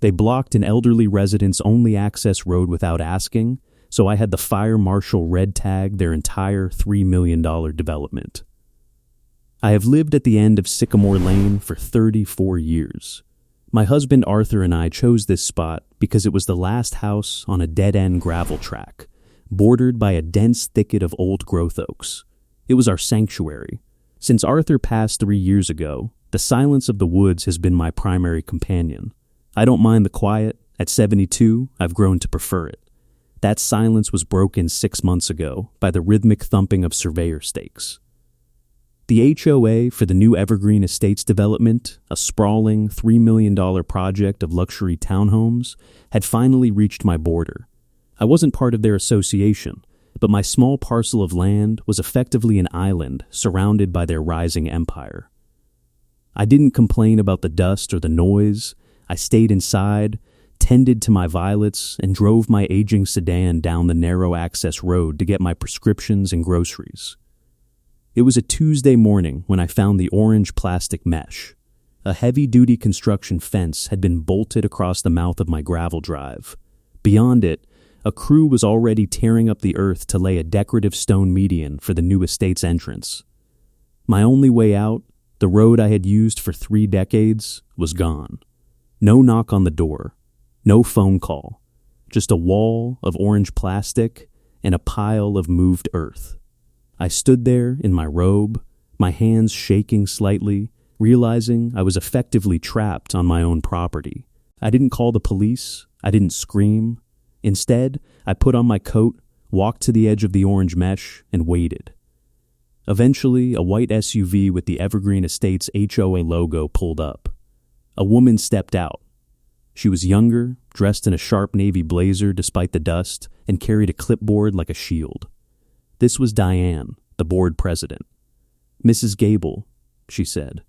They blocked an elderly resident's only access road without asking, so I had the fire marshal red tag their entire $3 million development. I have lived at the end of Sycamore Lane for 34 years. My husband Arthur and I chose this spot because it was the last house on a dead-end gravel track, bordered by a dense thicket of old-growth oaks. It was our sanctuary. Since Arthur passed 3 years ago, the silence of the woods has been my primary companion. I don't mind the quiet. At 72, I've grown to prefer it. That silence was broken 6 months ago by the rhythmic thumping of surveyor stakes. The HOA for the new Evergreen Estates development, a sprawling $3 million project of luxury townhomes, had finally reached my border. I wasn't part of their association, but my small parcel of land was effectively an island surrounded by their rising empire. I didn't complain about the dust or the noise. I stayed inside, tended to my violets, and drove my aging sedan down the narrow access road to get my prescriptions and groceries. It was a Tuesday morning when I found the orange plastic mesh. A heavy-duty construction fence had been bolted across the mouth of my gravel drive. Beyond it, a crew was already tearing up the earth to lay a decorative stone median for the new estate's entrance. My only way out, the road I had used for 3 decades, was gone. No knock on the door, no phone call, just a wall of orange plastic and a pile of moved earth. I stood there in my robe, my hands shaking slightly, realizing I was effectively trapped on my own property. I didn't call the police. I didn't scream. Instead, I put on my coat, walked to the edge of the orange mesh, and waited. Eventually, a white SUV with the Evergreen Estates HOA logo pulled up. A woman stepped out. She was younger, dressed in a sharp navy blazer despite the dust, and carried a clipboard like a shield. This was Diane, the board president. "Mrs. Gable," she said,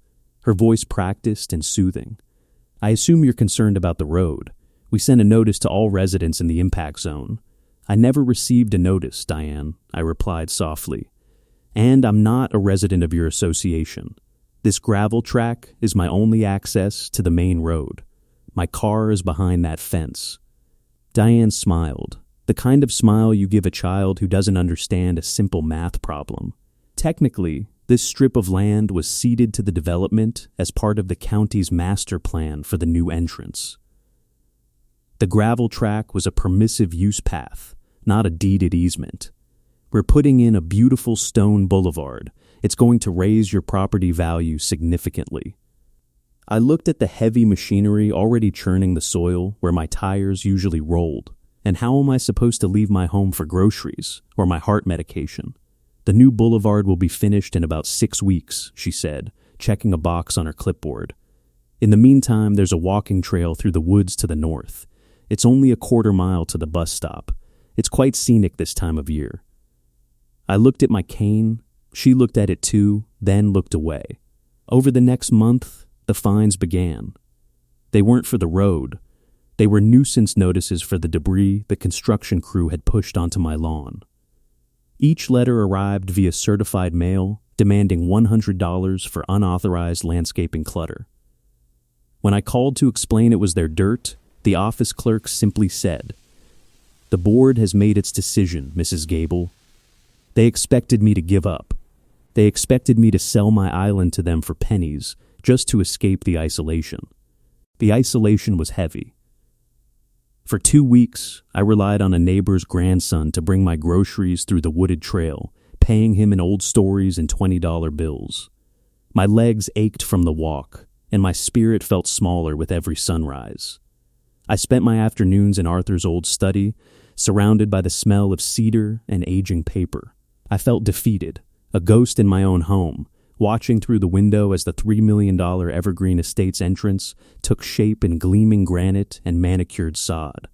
her voice practiced and soothing. "I assume you're concerned about the road. We sent a notice to all residents in the impact zone." "I never received a notice, Diane," I replied softly. "And I'm not a resident of your association. This gravel track is my only access to the main road. My car is behind that fence." Diane smiled, the kind of smile you give a child who doesn't understand a simple math problem. Technically, this strip of land was ceded to the development as part of the county's master plan for the new entrance. The gravel track was a permissive use path, not a deeded easement. "We're putting in a beautiful stone boulevard. It's going to raise your property value significantly." I looked at the heavy machinery already churning the soil where my tires usually rolled. And how am I supposed to leave my home for groceries or my heart medication? "The new boulevard will be finished in about 6 weeks, she said, checking a box on her clipboard. "In the meantime, there's a walking trail through the woods to the north. It's only a 1/4 mile to the bus stop. It's quite scenic this time of year." I looked at my cane. She looked at it too, then looked away. Over the next month, the fines began. They weren't for the road. They were nuisance notices for the debris the construction crew had pushed onto my lawn. Each letter arrived via certified mail, demanding $100 for unauthorized landscaping clutter. When I called to explain it was their dirt, the office clerk simply said, "The board has made its decision, Mrs. Gable." They expected me to give up. They expected me to sell my island to them for pennies, just to escape the isolation. The isolation was heavy. For 2 weeks, I relied on a neighbor's grandson to bring my groceries through the wooded trail, paying him in old stories and $20 bills. My legs ached from the walk, and my spirit felt smaller with every sunrise. I spent my afternoons in Arthur's old study, surrounded by the smell of cedar and aging paper. I felt defeated, a ghost in my own home, watching through the window as the $3 million Evergreen Estates entrance took shape in gleaming granite and manicured sod.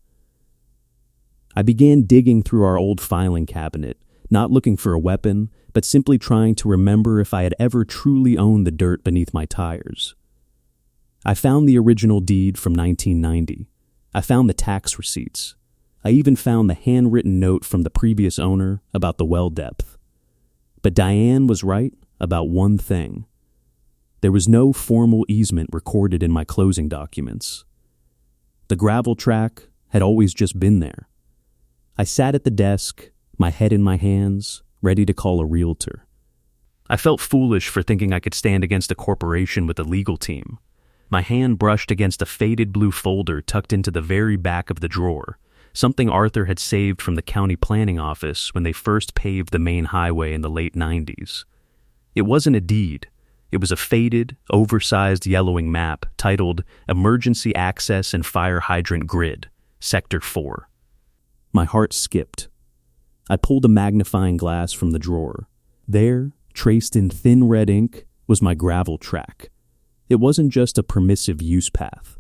I began digging through our old filing cabinet, not looking for a weapon, but simply trying to remember if I had ever truly owned the dirt beneath my tires. I found the original deed from 1990. I found the tax receipts. I even found the handwritten note from the previous owner about the well depth. But Diane was right about one thing. There was no formal easement recorded in my closing documents. The gravel track had always just been there. I sat at the desk, my head in my hands, ready to call a realtor. I felt foolish for thinking I could stand against a corporation with a legal team. My hand brushed against a faded blue folder tucked into the very back of the drawer, something Arthur had saved from the county planning office when they first paved the main highway in the late 90s. It wasn't a deed. It was a faded, oversized yellowing map titled Emergency Access and Fire Hydrant Grid, Sector 4. My heart skipped. I pulled a magnifying glass from the drawer. There, traced in thin red ink, was my gravel track. It wasn't just a permissive use path.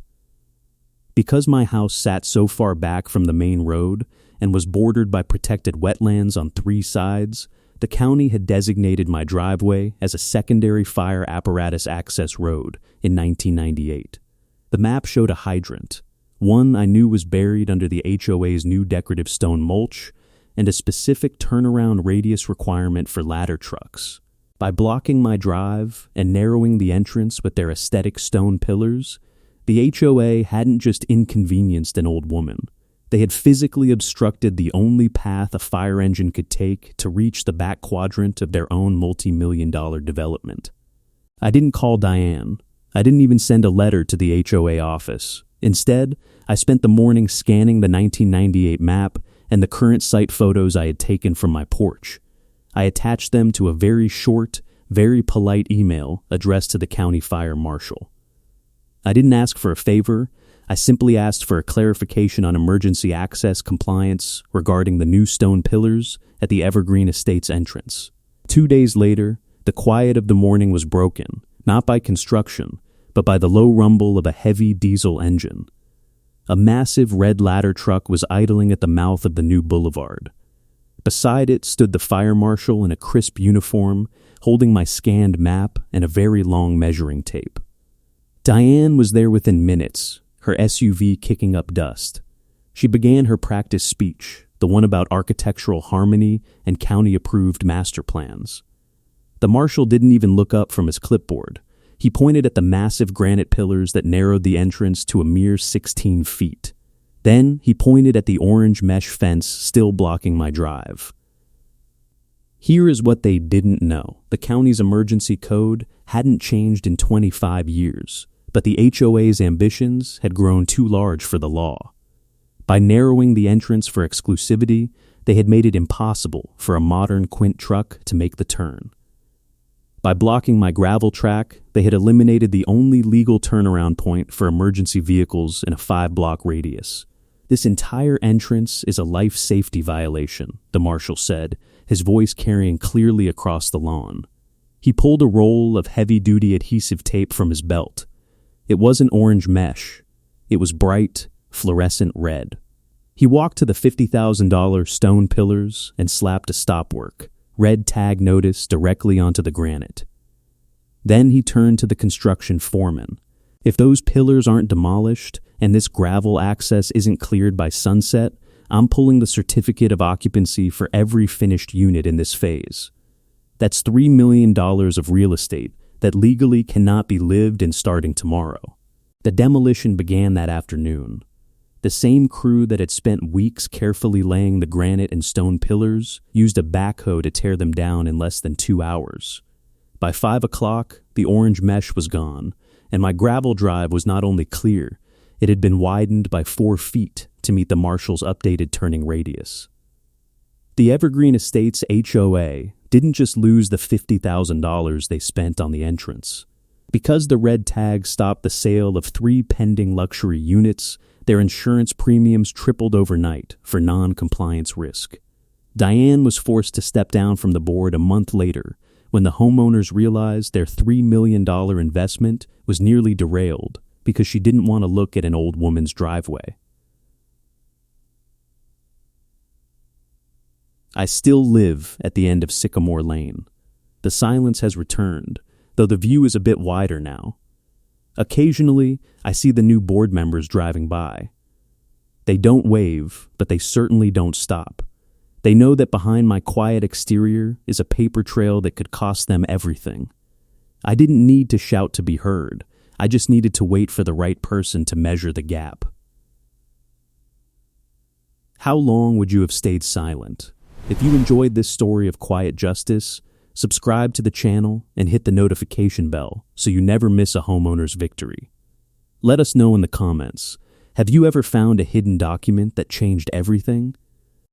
Because my house sat so far back from the main road and was bordered by protected wetlands on 3 sides, the county had designated my driveway as a secondary fire apparatus access road in 1998. The map showed a hydrant, one I knew was buried under the HOA's new decorative stone mulch, and a specific turnaround radius requirement for ladder trucks. By blocking my drive and narrowing the entrance with their aesthetic stone pillars, the HOA hadn't just inconvenienced an old woman. They had physically obstructed the only path a fire engine could take to reach the back quadrant of their own multi-million-dollar development. I didn't call Diane. I didn't even send a letter to the HOA office. Instead, I spent the morning scanning the 1998 map and the current site photos I had taken from my porch. I attached them to a very short, very polite email addressed to the county fire marshal. I didn't ask for a favor. I simply asked for a clarification on emergency access compliance regarding the new stone pillars at the Evergreen Estates entrance. 2 days later, the quiet of the morning was broken, not by construction, but by the low rumble of a heavy diesel engine. A massive red ladder truck was idling at the mouth of the new boulevard. Beside it stood the fire marshal in a crisp uniform, holding my scanned map and a very long measuring tape. Diane was there within minutes, her SUV kicking up dust. She began her practice speech, the one about architectural harmony and county-approved master plans. The marshal didn't even look up from his clipboard. He pointed at the massive granite pillars that narrowed the entrance to a mere 16 feet. Then he pointed at the orange mesh fence still blocking my drive. Here is what they didn't know. The county's emergency code hadn't changed in 25 years, but the HOA's ambitions had grown too large for the law. By narrowing the entrance for exclusivity, they had made it impossible for a modern quint truck to make the turn. By blocking my gravel track, they had eliminated the only legal turnaround point for emergency vehicles in a 5-block radius. This entire entrance is a life safety violation, the marshal said, his voice carrying clearly across the lawn. He pulled a roll of heavy-duty adhesive tape from his belt. It wasn't orange mesh. It was bright, fluorescent red. He walked to the $50,000 stone pillars and slapped a stopwork, red tag notice directly onto the granite. Then he turned to the construction foreman. If those pillars aren't demolished and this gravel access isn't cleared by sunset, I'm pulling the certificate of occupancy for every finished unit in this phase. That's $3 million of real estate that legally cannot be lived in starting tomorrow. The demolition began that afternoon. The same crew that had spent weeks carefully laying the granite and stone pillars used a backhoe to tear them down in less than 2 hours. By 5 o'clock, the orange mesh was gone, and my gravel drive was not only clear, it had been widened by 4 feet to meet the marshal's updated turning radius. The Evergreen Estates HOA didn't just lose the $50,000 they spent on the entrance. Because the red tag stopped the sale of 3 pending luxury units, their insurance premiums tripled overnight for non-compliance risk. Diane was forced to step down from the board a month later when the homeowners realized their $3 million investment was nearly derailed because she didn't want to look at an old woman's driveway. I still live at the end of Sycamore Lane. The silence has returned, though the view is a bit wider now. Occasionally, I see the new board members driving by. They don't wave, but they certainly don't stop. They know that behind my quiet exterior is a paper trail that could cost them everything. I didn't need to shout to be heard. I just needed to wait for the right person to measure the gap. How long would you have stayed silent? If you enjoyed this story of quiet justice, subscribe to the channel and hit the notification bell so you never miss a homeowner's victory. Let us know in the comments. Have you ever found a hidden document that changed everything?